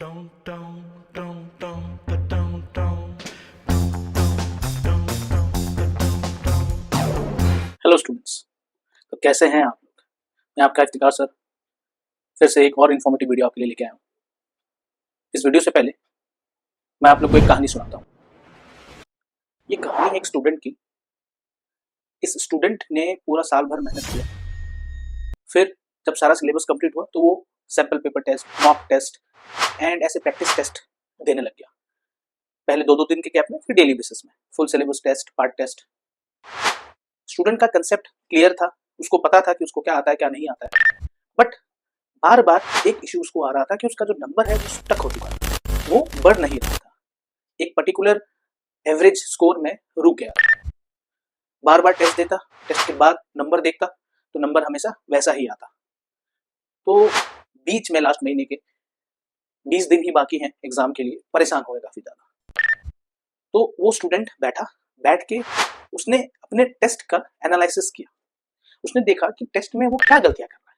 Hello students. तो कैसे हैं आप लोग? मैं आपका इफ्तिकार सर फिर से एक और इन्फॉर्मेटिव वीडियो आपके लिए लेके आया हूँ। इस वीडियो से पहले मैं आप लोग को एक कहानी सुनाता हूँ। ये कहानी है एक स्टूडेंट की। इस स्टूडेंट ने पूरा साल भर मेहनत किया। फिर जब सारा सिलेबस कंप्लीट हुआ तो वो sample paper test, mock test and ऐसे प्रैक्टिस टेस्ट देने लग गया। पहले 2-2 दिन के गैप में, फिर डेली बेसिस में full syllabus test, part test. Student का कंसेप्ट क्लियर था, उसको पता था कि उसको क्या आता है क्या नहीं आता है, बट बार बार एक इश्यू उसको आ रहा था कि उसका जो नंबर है वो स्टक हो चुका था, वो बढ़ नहीं रहा था, एक पर्टिकुलर एवरेज स्कोर में रुक गया। बार बार टेस्ट देता, टेस्ट के बाद नंबर देखता तो नंबर हमेशा वैसा ही आता। तो बीच में लास्ट महीने के 20 दिन ही बाकी हैं एग्जाम के लिए, परेशान हो गया काफी ज्यादा। तो वो स्टूडेंट बैठ के उसने अपने टेस्ट का एनालिसिस किया। उसने देखा कि टेस्ट में वो क्या गलतियां कर रहा है।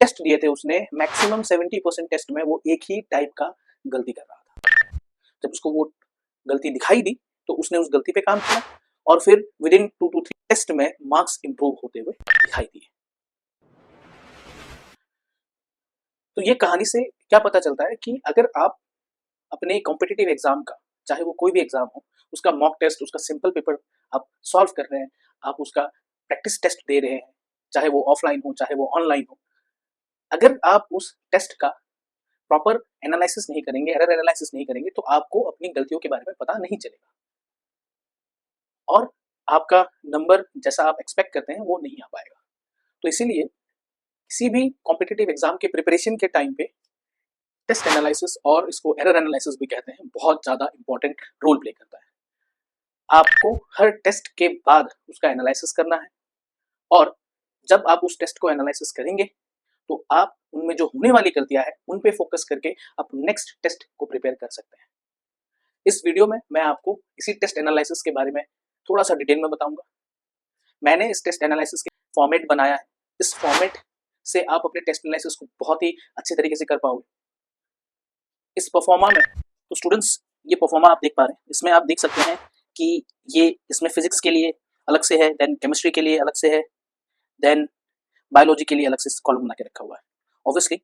टेस्ट दिए थे उसने, मैक्सिमम 70% टेस्ट में वो एक ही टाइप का गलती कर रहा था। जब उसको वो गलती दिखाई दी तो उसने उस गलती पे काम किया और फिर विद इन 2 to 3 टेस्ट में मार्क्स इंप्रूव होते हुए दिखाई दिए। तो ये कहानी से क्या पता चलता है कि अगर आप अपने कॉम्पिटिटिव एग्जाम का, चाहे वो कोई भी एग्जाम हो, उसका मॉक टेस्ट, उसका सिंपल पेपर आप सॉल्व कर रहे हैं, आप उसका प्रैक्टिस टेस्ट दे रहे हैं, चाहे वो ऑफलाइन हो चाहे वो ऑनलाइन हो, अगर आप उस टेस्ट का प्रॉपर एनालिसिस नहीं करेंगे, एरर एनालिसिस नहीं करेंगे, तो आपको अपनी गलतियों के बारे में पता नहीं चलेगा और आपका नंबर जैसा आप एक्सपेक्ट करते हैं वो नहीं आ पाएगा। तो इसीलिए किसी भी कॉम्पिटिटिव एग्जाम के प्रिपरेशन के टाइम पे टेस्ट एनालिसिस, और इसको एरर एनालिसिस भी कहते हैं, बहुत ज़्यादा इंपॉर्टेंट रोल प्ले करता है। आपको हर टेस्ट के बाद उसका एनालिसिस करना है और जब आप उस टेस्ट को एनालिसिस करेंगे तो आप उनमें जो होने वाली गलतियां हैं उन पे फोकस करके आप नेक्स्ट टेस्ट को प्रिपेयर कर सकते हैं। इस वीडियो में मैं आपको इसी टेस्ट एनालिसिस के बारे में थोड़ा सा डिटेल में बताऊंगा। मैंने इस टेस्ट एनालिसिस के फॉर्मेट बनाया है। इस फॉर्मेट से आप अपने टेस्ट एनालिसिस को बहुत ही अच्छे तरीके से कर पाओगे। इस परफॉर्मा में तो स्टूडेंट्स, ये परफॉर्मा आप देख पा रहे हैं, इसमें आप देख सकते हैं कि ये इसमें फिजिक्स के लिए अलग से है, देन केमिस्ट्री के लिए अलग से है, देन बायोलॉजी के लिए अलग से कॉलम बना के रखा हुआ है। ऑब्वियसली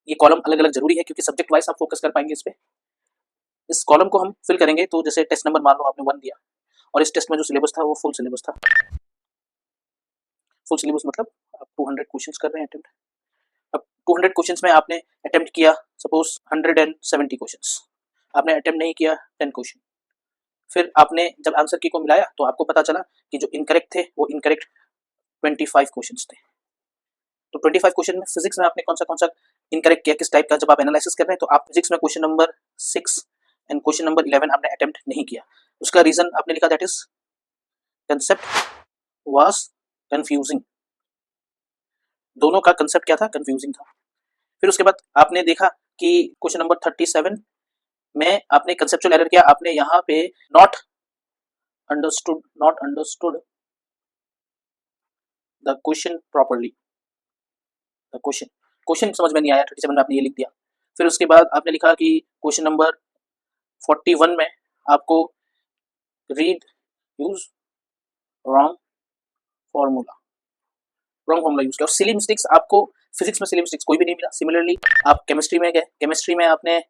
ये कॉलम अलग अलग जरूरी है क्योंकि सब्जेक्ट वाइज आप फोकस कर पाएंगे इस पे। इस कॉलम को हम फिल करेंगे तो जैसे टेस्ट नंबर मान लो आपने 1 दिया और इस टेस्ट में जो सिलेबस था वो फुल सिलेबस था। फुल सिलेबस मतलब आप 200 क्वेश्चंस कर रहे हैं अटेम्प्ट। अब 200 क्वेश्चंस में आपने अटेम्प्ट किया सपोज 170 क्वेश्चंस, आपने अटेम्प्ट नहीं किया 10 क्वेश्चन। फिर आपने जब आंसर की को मिलाया तो आपको पता चला कि जो इनकरेक्ट थे वो इनकरेक्ट 25 क्वेश्चंस थे। तो 25 क्वेश्चन में फिजिक्स में आपने कौन सा इनकरेक्ट किया, किस टाइप का, जब आप एनालिसिस कर रहे हैं तो आप फिजिक्स में question number 6 and question number 11 आपने अटेम्प्ट नहीं किया। उसका रीजन आपने लिखा that is concept was confusing. दोनों का कंसेप्ट क्या था? कंफ्यूजिंग था। फिर उसके बाद आपने देखा कि क्वेश्चन नंबर 37 में आपने कंसेप्चुअल एरर किया, आपने यहाँ पे not understood the question properly. The question समझ में नहीं आया, 37 में आपने ये लिख दिया। फिर उसके बाद आपने लिखा कि क्वेश्चन नंबर 41 में आपको read use wrong formula use किया। और सिली मिस्टेक्स आपको फिजिक्स में सिली मिस्टेक्स कोई भी नहीं मिला। सिमिलरली आप केमिस्ट्री में गए, केमिस्ट्री में आपने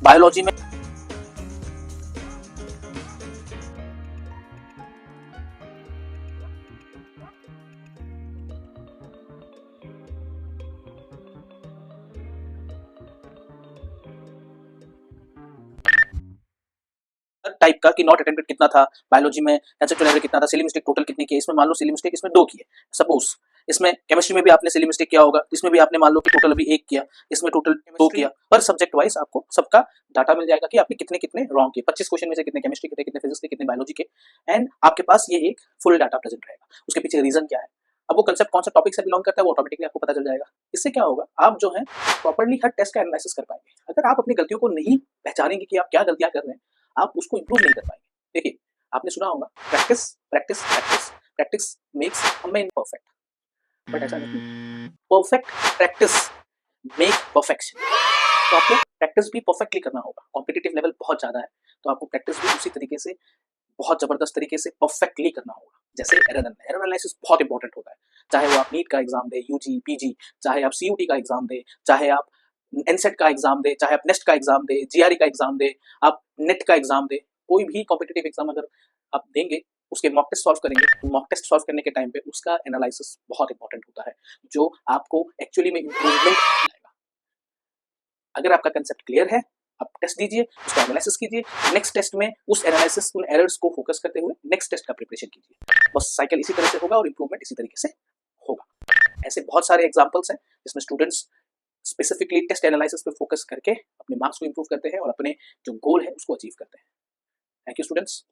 बायोलॉजी में टाइप का कि नॉट अटेम्प्टेड कितना था, बायोलॉजी में कंसेप्चुअल एरर कितना था, सिली मिस्टेक टोटल कितनी की है। इसमें मान लो सिली मिस्टेक इसमें 2 की है सपोज, इसमें केमिस्ट्री में भी आपने सिली मिस्टेक किया होगा, इसमें भी आपने मान लो कि टोटल अभी 1 किया, इसमें टोटल 2 किया, पर सब्जेक्ट वाइज आपको सबका डाटा मिल जाएगा कि आपने कितने रॉन्ग किए, 25 क्वेश्चन में से कितने केमिस्ट्री के थे, कितने फिजिक्स के, कितने बायोलॉजी के, एंड आपके पास ये एक फुल डाटा प्रेजेंट रहेगा। उसके पीछे रीजन क्या है, अब वो कंसेप्ट कौन सा टॉपिक से बिलोंग करता है वो ऑटोमेटिकली आपको पता चल जाएगा। इससे क्या होगा, आप जो है प्रॉपर्ली हर टेस्ट का एनालिसिस कर पाएंगे। अगर आप अपनी गलतियों को नहीं पहचानेंगे कि आप क्या गलतियां कर रहे हैं, आप उसको इंप्रूव नहीं कर पाएंगे। देखिए, आपने सुना होगा practice practice practice practice makes a man perfect, but ऐसा नहीं, परफेक्ट प्रैक्टिस मेक परफेक्शन। तो आपको प्रैक्टिस भी परफेक्टली करना होगा। कॉम्पिटिटिव लेवल बहुत ज्यादा है, तो आपको प्रैक्टिस भी उसी तरीके से बहुत जबरदस्त तरीके से परफेक्टली करना होगा। जैसे एरर एनालिसिस बहुत इंपॉर्टेंट होता है, चाहे वो आप नीट का एग्जाम दे, यूजी पीजी, चाहे आप सीयूटी का एग्जाम दे, चाहे आप एनसेट का एग्जाम दे, चाहे आप नेस्ट का एग्जाम दे, जीआरई का एग्जाम दे, आप नेट का एग्जाम दे, कोई भी कॉम्पिटिटिव एग्जाम अगर आप देंगे, उसके मॉक टेस्ट सॉल्व करेंगे, मॉक टेस्ट सॉल्व करने के टाइम पे उसका एनालिसिस बहुत इंपॉर्टेंट होता है, जो आपको एक्चुअली में इंप्रूवमेंट दिलाएगा। अगर आपका कंसेप्ट क्लियर है, आप टेस्ट दीजिए, उसका एनालिसिस कीजिए, नेक्स्ट टेस्ट में उस एनालिसिस उन एरर्स को फोकस करते हुए नेक्स्ट टेस्ट का प्रिपरेशन कीजिए। बस साइकिल इसी तरह से होगा और इंप्रूवमेंट इसी तरीके से होगा। ऐसे बहुत सारे एग्जांपल्स हैं जिसमें स्टूडेंट्स स्पेसिफिकली टेस्ट एनालिसिस पे फोकस करके अपने मार्क्स को इंप्रूव करते हैं और अपने जो गोल है उसको अचीव करते हैं। Thank you students.